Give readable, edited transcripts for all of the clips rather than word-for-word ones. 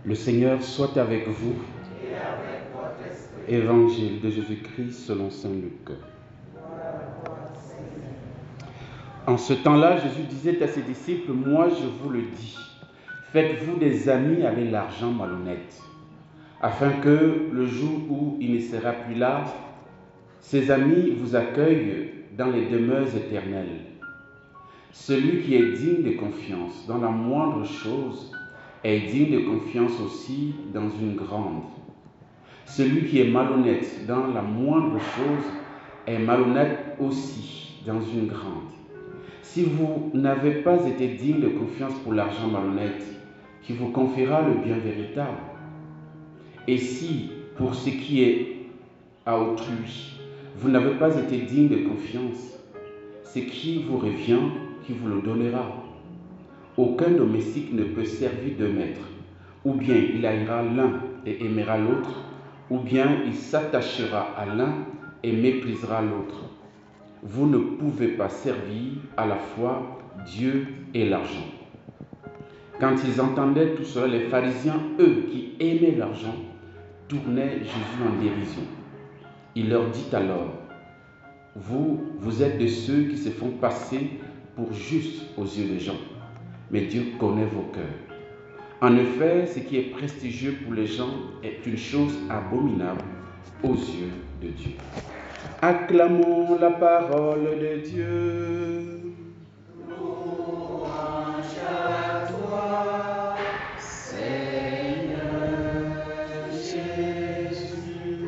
Le Seigneur soit avec vous. Évangile de Jésus-Christ selon saint Luc. En ce temps-là, Jésus disait à ses disciples, « Moi je vous le dis, faites-vous des amis avec l'argent malhonnête, afin que le jour où il ne sera plus là, ces amis vous accueillent dans les demeures éternelles. Celui qui est digne de confiance dans la moindre chose est digne de confiance aussi dans une grande. Celui qui est malhonnête dans la moindre chose est malhonnête aussi dans une grande. Si vous n'avez pas été digne de confiance pour l'argent malhonnête, qui vous confiera le bien véritable? Et si, pour ce qui est à autrui, vous n'avez pas été digne de confiance, ce qui vous revient, qui vous le donnera? Aucun domestique ne peut servir deux maîtres. Ou bien il haïra l'un et aimera l'autre, ou bien il s'attachera à l'un et méprisera l'autre. Vous ne pouvez pas servir à la fois Dieu et l'argent. » Quand ils entendaient tout cela, les pharisiens, eux qui aimaient l'argent, tournaient Jésus en dérision. Il leur dit alors, « Vous êtes de ceux qui se font passer pour justes aux yeux des gens, mais Dieu connaît vos cœurs. En effet, ce qui est prestigieux pour les gens est une chose abominable aux yeux de Dieu. » Acclamons la parole de Dieu. Louange à toi, Seigneur Jésus.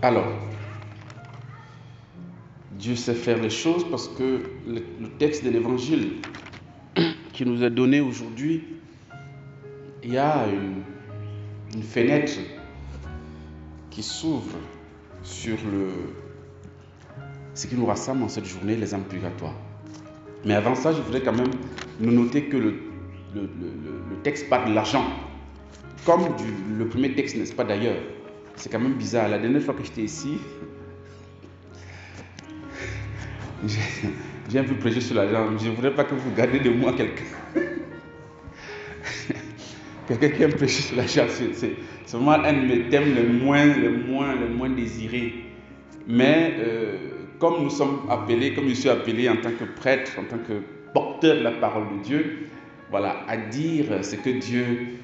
Alors, Dieu sait faire les choses parce que le texte de l'évangile qui nous est donné aujourd'hui, il y a une fenêtre qui s'ouvre sur ce qui nous rassemble en cette journée, les âmes purgatoires. Mais avant ça, je voudrais quand même nous noter que le texte parle de l'argent. Comme le premier texte, n'est-ce pas d'ailleurs? C'est quand même bizarre. La dernière fois que j'étais ici, j'ai un peu prêché sur l'argent. Je ne voudrais pas que vous gardiez de moi quelqu'un qui aime prêcher sur l'argent. C'est vraiment un de mes thèmes les moins désirés. Mais comme nous sommes appelés, comme je suis appelé en tant que prêtre, en tant que porteur de la parole de Dieu, voilà, à dire ce que Dieu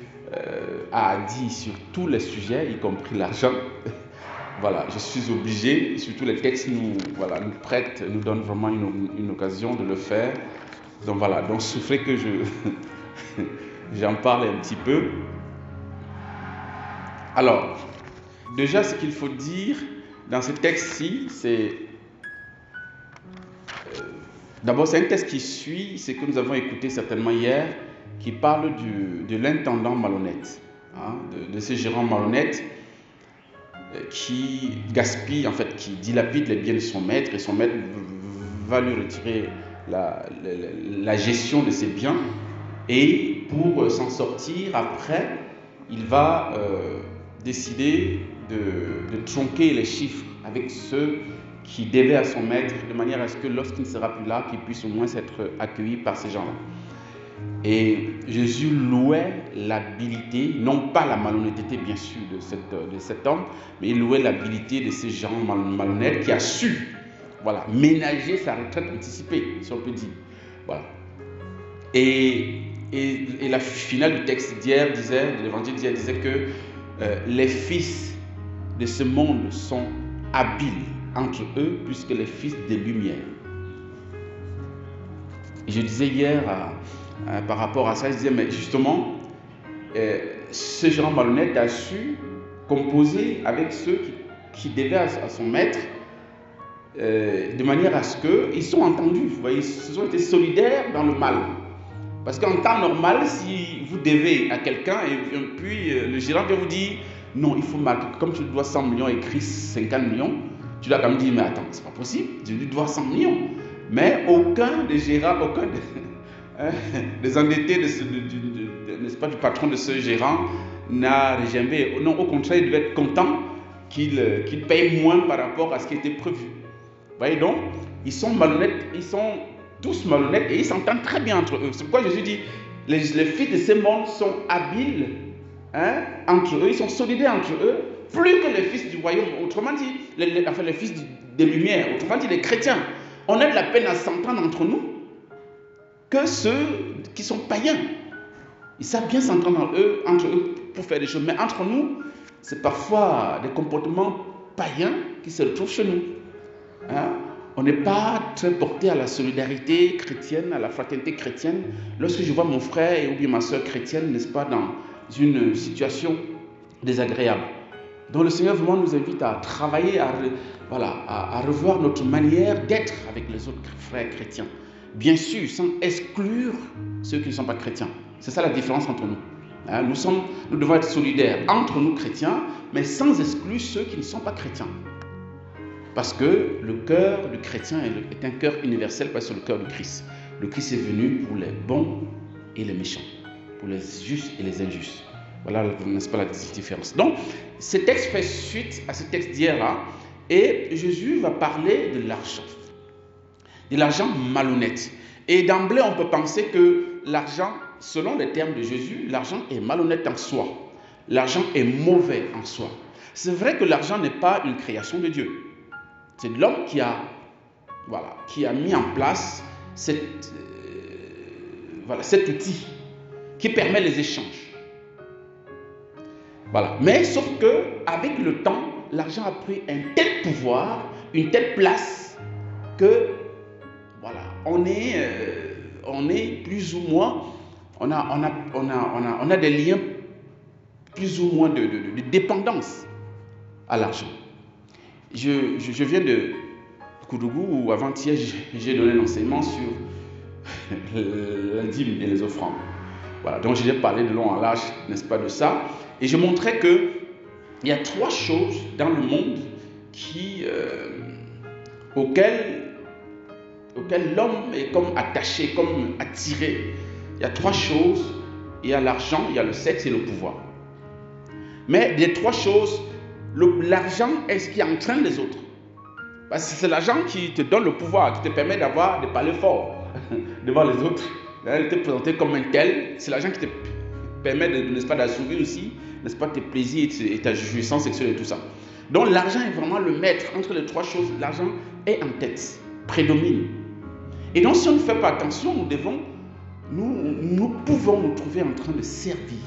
a dit sur tous les sujets, y compris l'argent. Voilà, je suis obligé, surtout les textes nous prêtent, nous donnent vraiment une occasion de le faire. Donc voilà, donc souffrez que j'en parle un petit peu. Alors, déjà ce qu'il faut dire dans ce texte-ci, c'est d'abord c'est un texte qui suit ce que nous avons écouté certainement hier, qui parle de l'intendant malhonnête, de ce gérant malhonnête qui gaspille, en fait, qui dilapide les biens de son maître, et son maître va lui retirer la gestion de ses biens, et pour s'en sortir, après, il va décider de tronquer les chiffres avec ceux qui devaient à son maître, de manière à ce que lorsqu'il ne sera plus là, qu'il puisse au moins être accueilli par ces gens-là. Et Jésus louait l'habileté, non pas la malhonnêteté bien sûr de cet homme, mais il louait l'habileté de ces gens malhonnêtes qui a su, voilà, ménager sa retraite anticipée, si on peut dire. Voilà. Et la finale du texte d'hier de l'évangile d'hier disait que les fils de ce monde sont habiles entre eux plus que les fils de lumière. Et je disais hier par rapport à ça, je disais, mais justement, ce genre malhonnête a su composer avec ceux qui devaient à son maître, de manière à ce qu'ils sont entendus. Vous voyez, ils ont été solidaires dans le mal. Parce qu'en temps normal, si vous devez à quelqu'un, et puis le gérant vient vous dire, non, il faut marquer, comme tu dois 100 millions et écrit 50 millions, tu dois quand même dire, mais attends, c'est pas possible, je lui dois 100 millions. Mais aucun des gérants, aucun des endettés n'est-ce pas, du patron de ce gérant n'a jamais. Non, au contraire, il devait être content qu'il paye moins par rapport à ce qui était prévu. Vous voyez donc, ils sont malhonnêtes, ils sont tous malhonnêtes et ils s'entendent très bien entre eux. C'est pourquoi Jésus dit, les fils de ce monde sont habiles entre eux, ils sont solidaires entre eux, plus que les fils du royaume. Autrement dit, les fils des Lumières, autrement dit les chrétiens. On a de la peine à s'entendre entre nous que ceux qui sont païens. Ils savent bien s'entendre entre eux pour faire des choses. Mais entre nous, c'est parfois des comportements païens qui se retrouvent chez nous. On n'est pas très porté à la solidarité chrétienne, à la fraternité chrétienne. Lorsque je vois mon frère ou bien ma soeur chrétienne, n'est-ce pas, dans une situation désagréable. Donc le Seigneur vraiment nous invite à travailler, à revoir notre manière d'être avec les autres frères chrétiens. Bien sûr, sans exclure ceux qui ne sont pas chrétiens. C'est ça la différence entre nous. Nous devons être solidaires entre nous chrétiens, mais sans exclure ceux qui ne sont pas chrétiens. Parce que le cœur du chrétien est un cœur universel, parce que c'est le cœur du Christ. Le Christ est venu pour les bons et les méchants, pour les justes et les injustes. Voilà, n'est-ce pas, la différence. Donc, ce texte fait suite à ce texte d'hier-là, et Jésus va parler de l'argent malhonnête. Et d'emblée, on peut penser que l'argent, selon les termes de Jésus, l'argent est malhonnête en soi. L'argent est mauvais en soi. C'est vrai que l'argent n'est pas une création de Dieu. C'est l'homme qui a mis en place cet outil qui permet les échanges. Voilà. Mais sauf que avec le temps, l'argent a pris un tel pouvoir, une telle place que on est plus ou moins, on a des liens plus ou moins de dépendance à l'argent. Je viens de Koudougou où avant-hier j'ai donné un enseignement sur la dîme et les offrandes. Voilà, donc j'ai parlé de long en large, n'est-ce pas, de ça. Et je montrais qu'il y a 3 choses dans le monde auxquelles l'homme est comme attaché, comme attiré. Il y a 3 choses. Il y a l'argent, il y a le sexe et le pouvoir. Mais des 3 choses, l'argent est ce qui entraîne les autres. Parce que c'est l'argent qui te donne le pouvoir, qui te permet de parler fort devant les autres. De te présenter comme un tel. C'est l'argent qui te permet n'est-ce pas, d'assouvir aussi, n'est-ce pas, tes plaisirs et ta jouissance sexuelle et tout ça. Donc l'argent est vraiment le maître. Entre les 3 choses, l'argent est en tête, prédomine. Et donc si on ne fait pas attention, nous pouvons nous trouver en train de servir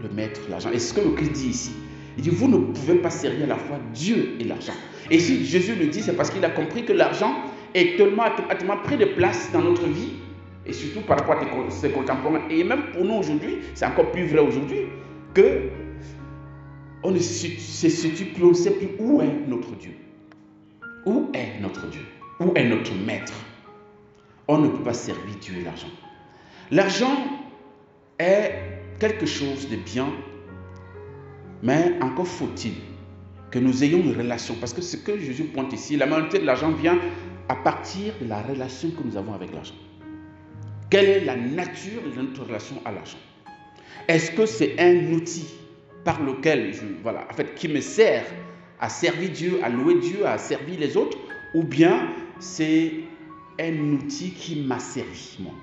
le maître, l'argent. Et c'est ce que le Christ dit ici. Il dit, vous ne pouvez pas servir à la fois Dieu et l'argent. Et si Jésus le dit, c'est parce qu'il a compris que l'argent est a tellement pris de place dans notre vie, et surtout par rapport à ses contemporains. Et même pour nous aujourd'hui, c'est encore plus vrai aujourd'hui, que on ne se situe plus, on ne sait plus où est notre Dieu. Où est notre Dieu? Où est notre maître? On ne peut pas servir Dieu et l'argent. L'argent est quelque chose de bien, mais encore faut-il que nous ayons une relation. Parce que ce que Jésus pointe ici, la majorité de l'argent vient à partir de la relation que nous avons avec l'argent. Quelle est la nature de notre relation à l'argent? Est-ce que c'est un outil par lequel qui me sert à servir Dieu, à louer Dieu, à servir les autres, ou bien c'est un outil qui m'a servi, moi?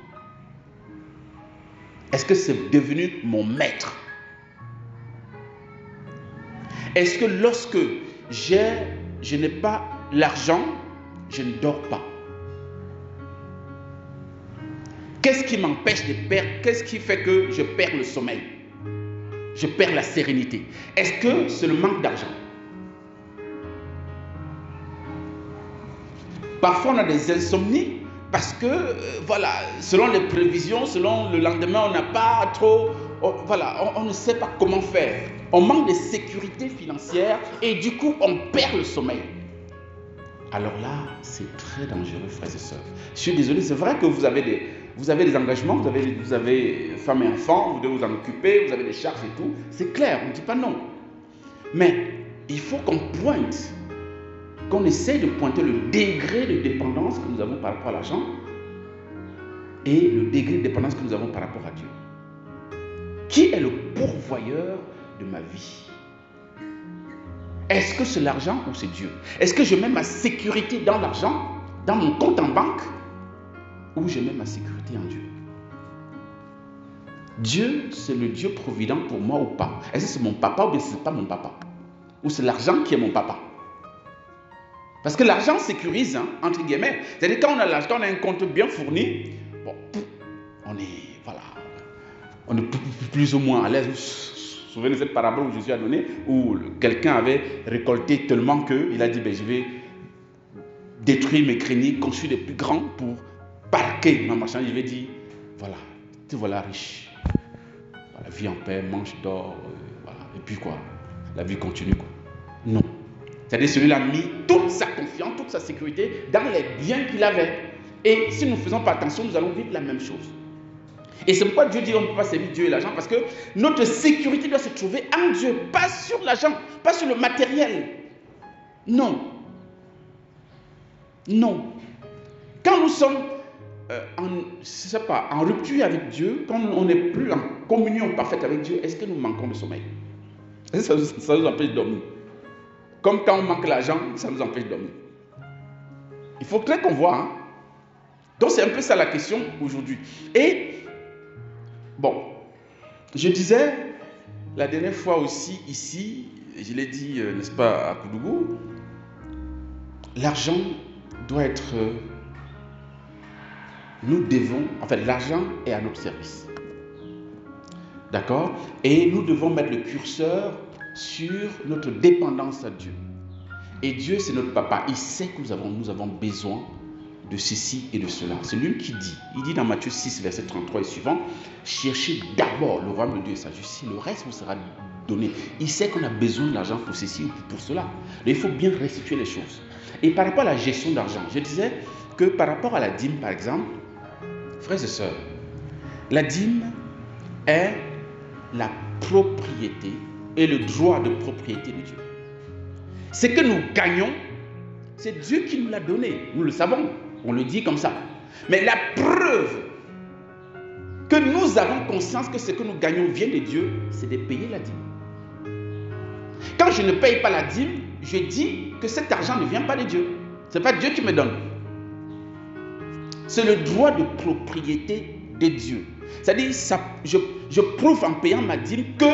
Est-ce que c'est devenu mon maître? Est-ce que lorsque je n'ai pas l'argent, je ne dors pas? Qu'est-ce qui m'empêche de perdre? Qu'est-ce qui fait que je perds le sommeil? Je perds la sérénité. Est-ce que c'est le manque d'argent? Parfois, on a des insomnies parce que, selon les prévisions, selon le lendemain, on n'a pas trop... on ne sait pas comment faire. On manque de sécurité financière et du coup, on perd le sommeil. Alors là, c'est très dangereux, frères et sœurs. Je suis désolé, c'est vrai que vous avez des engagements, vous avez femme et enfants, vous devez vous en occuper, vous avez des charges et tout. C'est clair, on ne dit pas non. Mais il faut qu'on essaie de pointer le degré de dépendance que nous avons par rapport à l'argent et le degré de dépendance que nous avons par rapport à Dieu. Qui est le pourvoyeur de ma vie? Est-ce que c'est l'argent ou c'est Dieu? Est-ce que je mets ma sécurité dans l'argent dans mon compte en banque ou je mets ma sécurité en Dieu? Dieu, c'est le Dieu provident pour moi ou pas? Est-ce que c'est mon papa ou bien ce n'est pas mon papa? Ou c'est l'argent qui est mon papa? Parce que l'argent sécurise, hein, entre guillemets. C'est-à-dire quand on a l'argent, quand on a un compte bien fourni, bon, on est plus ou moins à l'aise. Vous vous souvenez de cette parabole où Jésus a donné, où quelqu'un avait récolté tellement qu'il a dit, je vais détruire mes greniers, construire des plus grands pour parquer ma marchandise. Je vais dire, voilà, te voilà riche. Voilà, vis en paix, mange, dors, voilà. Et puis quoi? La vie continue, quoi. Non. C'est-à-dire celui-là a mis toute sa confiance, toute sa sécurité dans les biens qu'il avait. Et si nous ne faisons pas attention, nous allons vivre la même chose. Et c'est pourquoi Dieu dit qu'on ne peut pas servir Dieu et l'argent, parce que notre sécurité doit se trouver en Dieu, pas sur l'argent, pas sur le matériel. Non. Non. Quand nous sommes en rupture avec Dieu, quand on n'est plus en communion parfaite avec Dieu, est-ce que nous manquons de sommeil? Est-ce que ça nous empêche de dormir? Comme quand on manque l'argent, ça nous empêche de dormir. Il faut très qu'on voit. Hein? Donc c'est un peu ça la question aujourd'hui. Et bon, je disais la dernière fois aussi ici, je l'ai dit, n'est-ce pas, à Koudougou, l'argent doit être... nous devons... En fait, l'argent est à notre service. D'accord? Et nous devons mettre le curseur sur notre dépendance à Dieu. Et Dieu, c'est notre papa. Il sait que nous avons besoin de ceci et de cela. C'est lui qui dit. Il dit dans Matthieu 6, verset 33 et suivant, cherchez d'abord le royaume de Dieu et sa justice, le reste vous sera donné. Il sait qu'on a besoin de l'argent pour ceci ou pour cela. Mais il faut bien restituer les choses. Et par rapport à la gestion d'argent, je disais que par rapport à la dîme, par exemple, frères et sœurs, la dîme est la propriété et le droit de propriété de Dieu. Ce que nous gagnons, c'est Dieu qui nous l'a donné. Nous le savons, on le dit comme ça. Mais la preuve que nous avons conscience que ce que nous gagnons vient de Dieu, c'est de payer la dîme. Quand je ne paye pas la dîme, je dis que cet argent ne vient pas de Dieu. Ce n'est pas Dieu qui me donne. C'est le droit de propriété de Dieu. C'est-à-dire, je prouve en payant ma dîme que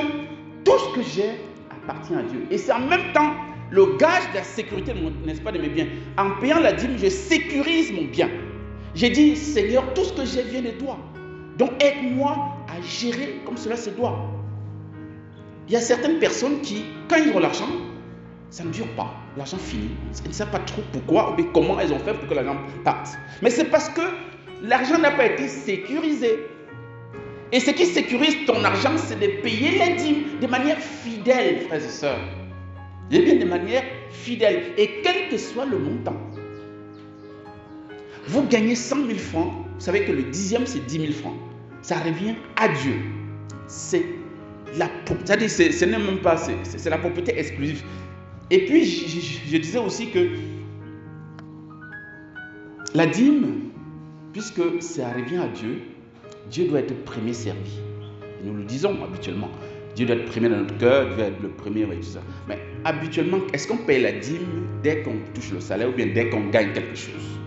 tout ce que j'ai appartient à Dieu. Et c'est en même temps le gage de la sécurité, n'est-ce pas, de mes biens. En payant la dîme, je sécurise mon bien. J'ai dit, Seigneur, tout ce que j'ai vient de toi. Donc aide-moi à gérer comme cela se doit. Il y a certaines personnes qui, quand ils ont l'argent, ça ne dure pas. L'argent finit. Ils ne savent pas trop pourquoi ou comment elles ont fait pour que l'argent parte. Mais c'est parce que l'argent n'a pas été sécurisé. Et ce qui sécurise ton argent, c'est de payer les dîmes de manière fidèle, frères et sœurs. Et bien de manière fidèle. Et quel que soit le montant. Vous gagnez 100 000 francs. Vous savez que le dixième, c'est 10 000 francs. Ça revient à Dieu. C'est ce n'est même pas, c'est la propriété exclusive. Et puis, je disais aussi que la dîme, puisque ça revient à Dieu, Dieu doit être premier servi. Et nous le disons habituellement. Dieu doit être premier dans notre cœur, Dieu doit être le premier et tout ça. Mais habituellement, est-ce qu'on paye la dîme dès qu'on touche le salaire ou bien dès qu'on gagne quelque chose?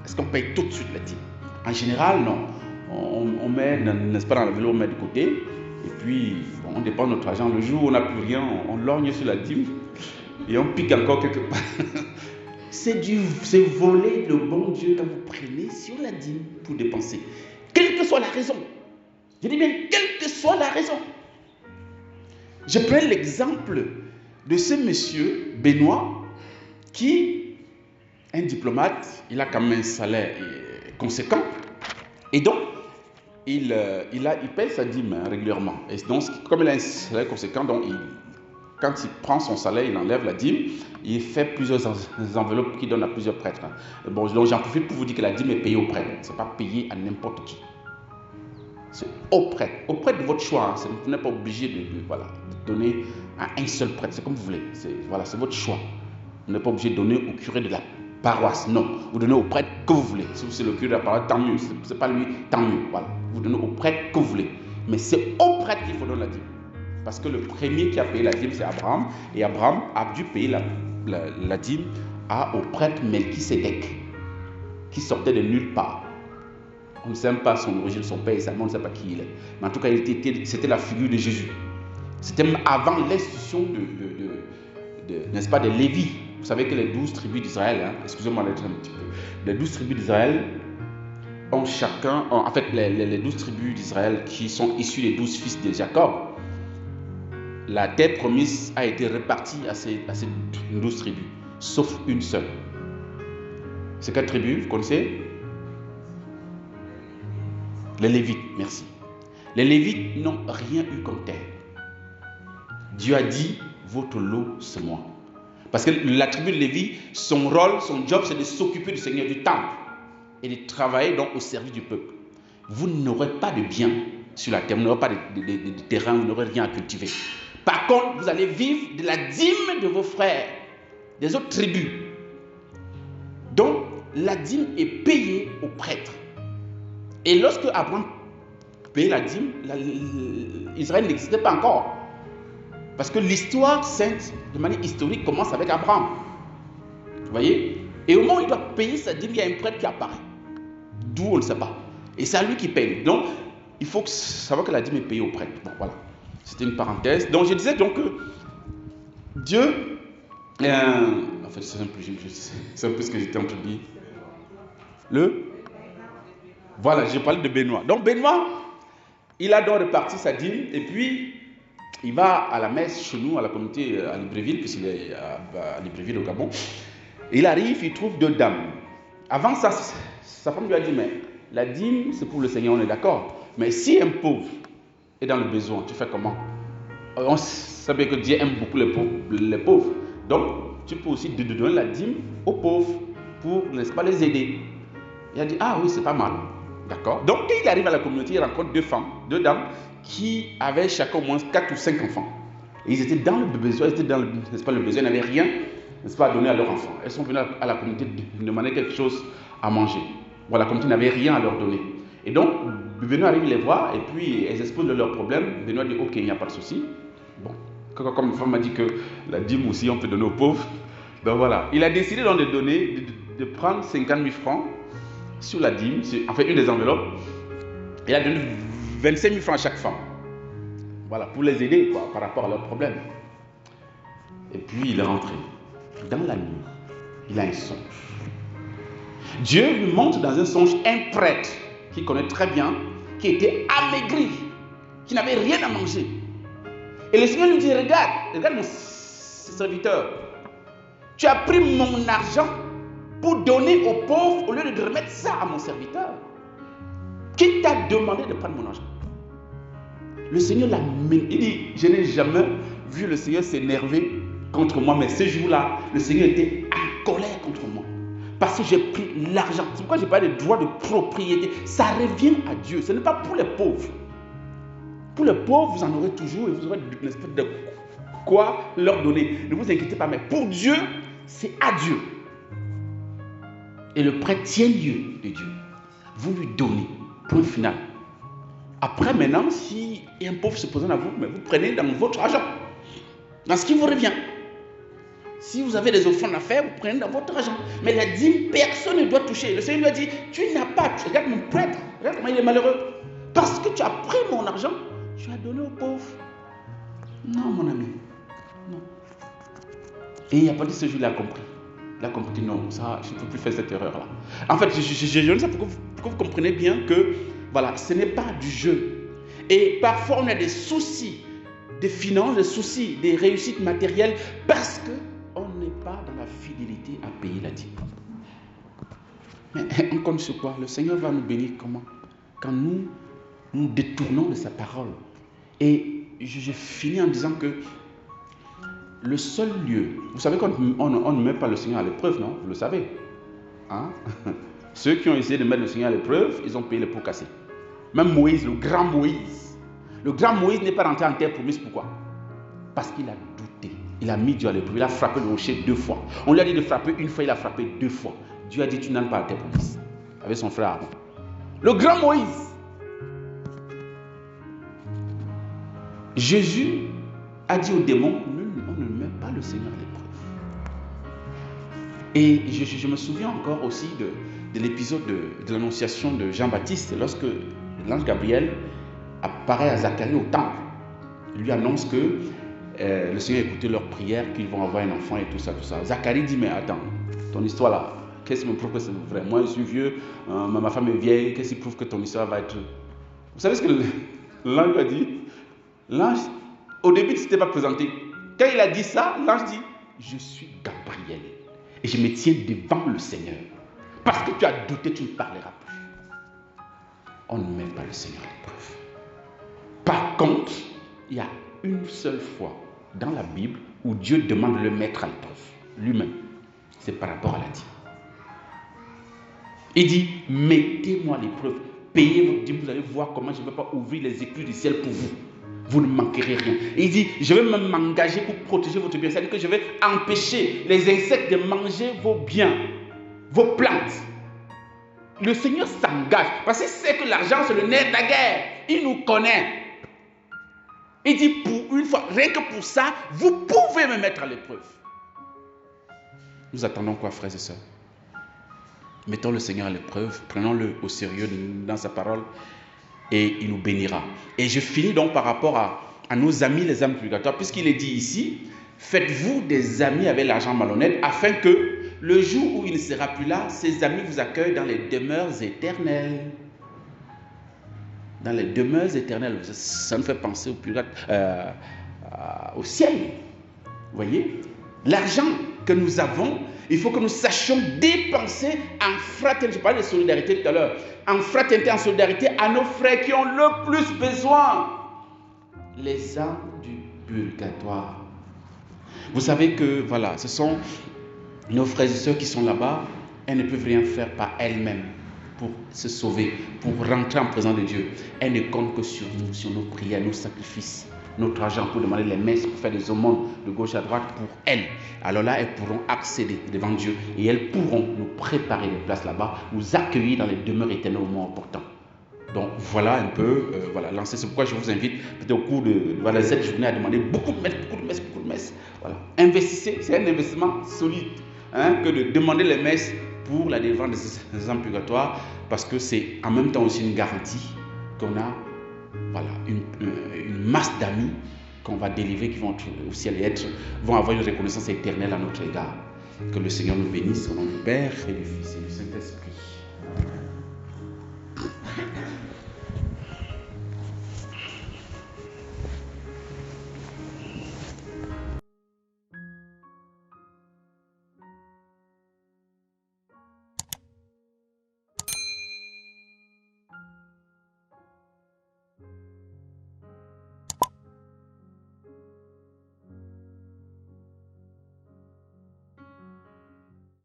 Est-ce qu'on paye tout de suite la dîme? En général, non. On met, n'est-ce pas, dans le vélo, on met de côté. Et puis, on dépense notre argent. Le jour où on n'a plus rien, on lorgne sur la dîme. Et on pique encore quelque part. C'est voler le bon Dieu quand vous prenez sur la dîme pour dépenser. Quelle que soit la raison. Je dis bien, quelle que soit la raison. Je prends l'exemple de ce monsieur, Benoît, qui est un diplomate. Il a quand même un salaire conséquent. Et donc, il paye sa dîme régulièrement. Et donc, comme il a un salaire conséquent, donc quand il prend son salaire, il enlève la dîme, il fait plusieurs enveloppes qu'il donne à plusieurs prêtres. Bon, donc j'en profite pour vous dire que la dîme est payée au prêtre. Ce n'est pas payé à n'importe qui. C'est au prêtre de votre choix. Hein. Vous n'êtes pas obligé de donner à un seul prêtre. C'est comme vous voulez. C'est votre choix. Vous n'êtes pas obligé de donner au curé de la paroisse. Non. Vous donnez au prêtre que vous voulez. Si c'est le curé de la paroisse, tant mieux. Si ce n'est pas lui, tant mieux. Voilà. Vous donnez au prêtre que vous voulez. Mais c'est au prêtre qu'il faut donner la dîme. Parce que le premier qui a payé la dîme, c'est Abraham. Et Abraham a dû payer la dîme au prêtre Melchisédek. qui sortait de nulle part. On ne sait même pas son origine, son père et sa mère, on ne sait pas qui il est. Mais en tout cas, c'était la figure de Jésus. C'était même avant l'institution n'est-ce pas, de Lévi. Vous savez que les 12 tribus d'Israël, excusez-moi d'être un petit peu, les 12 tribus d'Israël ont chacun, en fait, les 12 tribus d'Israël qui sont issues des 12 fils de Jacob, la terre promise a été répartie à ces 12 tribus, sauf une seule. C'est quelle tribu, vous connaissez? Les Lévites, merci. Les Lévites n'ont rien eu comme terre. Dieu a dit, votre lot, c'est moi. Parce que la tribu de Lévi, son rôle, son job, c'est de s'occuper du Seigneur du temple et de travailler donc au service du peuple. Vous n'aurez pas de biens sur la terre, vous n'aurez pas de terrain, vous n'aurez rien à cultiver. Par contre, vous allez vivre de la dîme de vos frères, des autres tribus. Donc, la dîme est payée aux prêtres. Et lorsque Abraham payait la dîme, Israël n'existait pas encore. Parce que l'histoire sainte, de manière historique, commence avec Abraham. Vous voyez? Et au moment où il doit payer sa dîme, il y a un prêtre qui apparaît. D'où on ne sait pas. Et c'est à lui qui paye. Donc, il faut savoir que la dîme est payée au prêtre. Bon, voilà. C'était une parenthèse. Donc, je disais donc que Dieu... en fait, c'est un peu ce que j'étais en train de dire. Voilà, j'ai parlé de Benoît. Donc, Benoît, il a donc reparti sa dîme et puis... il va à la messe chez nous, à la communauté à Libreville, puisqu'il est à Libreville au Gabon. Il arrive, il trouve 2 dames. Avant ça, sa femme lui a dit, mais la dîme, c'est pour le Seigneur, on est d'accord. Mais si un pauvre est dans le besoin, tu fais comment? On sait bien que Dieu aime beaucoup les pauvres. Donc, tu peux aussi donner la dîme aux pauvres pour, n'est-ce pas, les aider. Il a dit, ah oui, c'est pas mal. D'accord. Donc, quand il arrive à la communauté, il rencontre 2 dames, qui avaient chacun au moins 4 ou 5 enfants. Et ils étaient dans le besoin, ils étaient dans n'est-ce pas, le besoin, ils n'avaient rien, n'est-ce pas, à donner à leurs enfants. Elles sont venues à la communauté demander quelque chose à manger. Bon, la communauté n'avait rien à leur donner. Et donc, Benoît arrive les voir et puis elles exposent leurs problèmes. Benoît dit, ok, il n'y a pas de souci. Bon, comme une femme m'a dit que la dîme aussi, on peut donner aux pauvres. Donc voilà, il a décidé donc de donner, de prendre 50 000 francs sur la dîme, en fait une des enveloppes. Il a donné 25 000 francs à chaque femme. Voilà, pour les aider quoi, par rapport à leurs problèmes. Et puis il est rentré. Dans la nuit, il a un songe. Dieu lui montre dans un songe un prêtre qu'il connaît très bien, qui était amaigri, qui n'avait rien à manger. Et le Seigneur lui dit, regarde mon serviteur, tu as pris mon argent pour donner aux pauvres au lieu de remettre ça à mon serviteur. Qui t'a demandé de prendre mon argent? Le Seigneur l'a mené. Il dit, je n'ai jamais vu le Seigneur s'énerver contre moi, mais ce jour-là, le Seigneur était en colère contre moi. Parce que j'ai pris l'argent. C'est pourquoi j'ai parlé de droit de propriété. Ça revient à Dieu. Ce n'est pas pour les pauvres. Pour les pauvres, vous en aurez toujours et vous aurez de quoi leur donner. Ne vous inquiétez pas, mais pour Dieu, c'est à Dieu. Et le prêtre tient lieu de Dieu. Vous lui donnez. Point final. Après, maintenant, si un pauvre se présente à vous, mais vous prenez dans votre argent, dans ce qui vous revient. Si vous avez des offrandes à faire, vous prenez dans votre argent. Mais la dîme, personne ne doit toucher. Le Seigneur lui a dit, tu n'as pas, regarde mon prêtre, regarde comment il est malheureux. Parce que tu as pris mon argent, tu as donné aux pauvres. Non, mon ami. Non. Et il n'y a pas dit ce jour-là, il a compris. Il a compris, non, ça, je ne peux plus faire cette erreur-là. En fait, je ne sais pas pourquoi vous comprenez bien que, voilà, ce n'est pas du jeu. Et parfois, on a des soucis des finances, des soucis, des réussites matérielles, parce qu'on n'est pas dans la fidélité à payer la dîme. Mais on compte sur quoi? Le Seigneur va nous bénir comment? Quand nous nous détournons de sa parole. Et je finis en disant que le seul lieu, vous savez qu'on ne met pas le Seigneur à l'épreuve, non? Vous le savez. Hein? Ceux qui ont essayé de mettre le Seigneur à l'épreuve, ils ont payé les pots cassés. Même Moïse, le grand Moïse. Le grand Moïse n'est pas rentré en terre promise. Pourquoi? Parce qu'il a douté. Il a mis Dieu à l'épreuve. Il a frappé le rocher 2 fois. On lui a dit de frapper une fois, il a frappé 2 fois. Dieu a dit, tu n'entres pas à la terre promise. Avec son frère Aaron. Le grand Moïse. Jésus a dit aux démons, on ne met pas le Seigneur à l'épreuve. Et je me souviens encore aussi de l'épisode de l'annonciation de Jean-Baptiste, lorsque l'ange Gabriel apparaît à Zacharie au temple. Il lui annonce que le Seigneur a écouté leur prière, qu'ils vont avoir un enfant et tout ça, tout ça. Zacharie dit, mais attends, ton histoire là, qu'est-ce qui me prouve que c'est vrai? Moi, je suis vieux, ma femme est vieille, qu'est-ce qui prouve que ton histoire va être... Vous savez ce que l'ange a dit? L'ange, au début, il ne s'était pas présenté. Quand il a dit ça, l'ange dit, je suis Gabriel et je me tiens devant le Seigneur. Parce que tu as douté, tu ne parleras plus. On ne met pas le Seigneur à l'épreuve. Par contre, il y a une seule fois dans la Bible où Dieu demande de le mettre à l'épreuve, lui-même. C'est par rapport à la dîme. Il dit, mettez-moi à l'épreuve, payez votre dîme, vous allez voir comment je ne vais pas ouvrir les écluses du ciel pour vous. Vous ne manquerez rien. Il dit, je vais même m'engager pour protéger votre bien. C'est-à-dire que je vais empêcher les insectes de manger vos biens, vos plantes. Le Seigneur s'engage parce qu'il sait que l'argent c'est le nerf de la guerre. Il nous connaît. Il dit, pour une fois, rien que pour ça, vous pouvez me mettre à l'épreuve. Nous attendons quoi, frères et sœurs? Mettons le Seigneur à l'épreuve, prenons-le au sérieux dans sa parole et il nous bénira. Et je finis donc par rapport à nos amis les âmes purgatoires, puisqu'il est dit ici, faites-vous des amis avec l'argent malhonnête, afin que le jour où il ne sera plus là, ses amis vous accueillent dans les demeures éternelles. Dans les demeures éternelles, ça nous fait penser au ciel. Vous voyez, l'argent que nous avons, il faut que nous sachions dépenser en fraternité. Je parlais de solidarité tout à l'heure. En fraternité, en solidarité à nos frères qui ont le plus besoin. Les âmes du purgatoire. Vous savez que, voilà, ce sont nos frères et sœurs qui sont là-bas. Elles ne peuvent rien faire par elles-mêmes pour se sauver, pour rentrer en présence de Dieu. Elles ne comptent que sur nous, sur nos prières, nos sacrifices, notre argent pour demander les messes, pour faire des aumônes de gauche à droite pour elles. Alors là, elles pourront accéder devant Dieu et elles pourront nous préparer des places là-bas, nous accueillir dans les demeures éternelles au moment opportun. Donc voilà un peu, lancer. C'est pourquoi je vous invite peut-être au cours de cette journée à demander beaucoup de messes, beaucoup de messes, beaucoup de messes. Voilà. Investissez, c'est un investissement solide que de demander les messes pour la délivrance des âmes purgatoires, parce que c'est en même temps aussi une garantie qu'on a une masse d'amis qu'on va délivrer, qui vont au ciel et vont avoir une reconnaissance éternelle à notre égard. Que le Seigneur nous bénisse au nom du Père et du Fils et du Saint-Esprit.